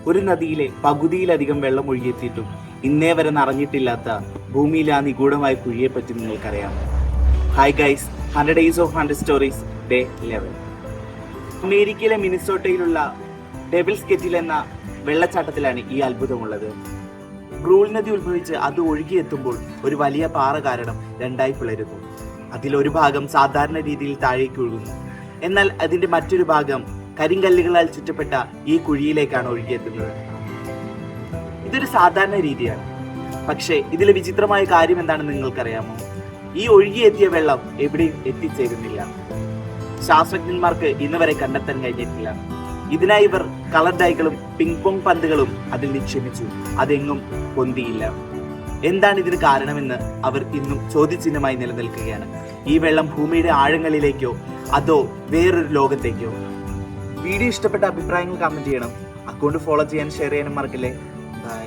ഒരു നദിയിലെ പകുതിയിലധികം വെള്ളം ഒഴുകിയെത്തിയിട്ടും ഇന്നേ വരെ നിറഞ്ഞിട്ടില്ലാത്ത ഭൂമിയിലെ ആ നിഗൂഢമായ കുഴിയെപ്പറ്റി നിങ്ങൾക്കറിയാമോ? Hi guys, 100 Days of 100 Stories Day 11. അമേരിക്കയിലെ മിനിസോട്ടയിലുള്ള ഡെവിൾസ് കെറ്റിൽ എന്ന വെള്ളച്ചാട്ടത്തിലാണ് ഈ അത്ഭുതമുള്ളത്. ബ്രൂൾ നദി ഉത്ഭവിച്ച് അത് ഒഴുകിയെത്തുമ്പോൾ ഒരു വലിയ പാറ കാരണം രണ്ടായി പിളരുന്നു. അതിലൊരു ഭാഗം സാധാരണ രീതിയിൽ താഴേക്ക് ഒഴുകുന്നു, എന്നാൽ അതിന്റെ മറ്റൊരു ഭാഗം കരിങ്കല്ലുകളാൽ ചുറ്റപ്പെട്ട ഈ കുഴിയിലേക്കാണ് ഒഴുകിയെത്തുന്നത്. ഇതൊരു സാധാരണ രീതിയാണ്, പക്ഷേ ഇതിലെ വിചിത്രമായ കാര്യം എന്താണെന്ന് നിങ്ങൾക്കറിയാമോ? ഈ ഒഴുകിയെത്തിയ വെള്ളം എവിടെയും എത്തിച്ചേരുന്നില്ല. ശാസ്ത്രജ്ഞന്മാർക്ക് ഇന്ന് വരെ കണ്ടെത്താൻ കഴിഞ്ഞിട്ടില്ല. ഇതിനായി ഇവർ കളർ ഡൈകളും പിങ് പോങ് പന്തുകളും അതിൽ നിക്ഷേപിച്ചു. അതെങ്ങും പൊന്തിയില്ല. എന്താണ് ഇതിന് കാരണമെന്ന് അവർ ഇന്നും ചോദ്യചിഹ്നമായി നിലനിൽക്കുകയാണ്. ഈ വെള്ളം ഭൂമിയുടെ ആഴങ്ങളിലേക്കോ അതോ വേറൊരു ലോകത്തേക്കോ? വീഡിയോ ഇഷ്ടപ്പെട്ട അഭിപ്രായങ്ങൾ കമന്റ് ചെയ്യണം. അക്കൗണ്ട് ഫോളോ ചെയ്യാൻ ഷെയർ ചെയ്യാനും മറക്കല്ലേ. ബൈ.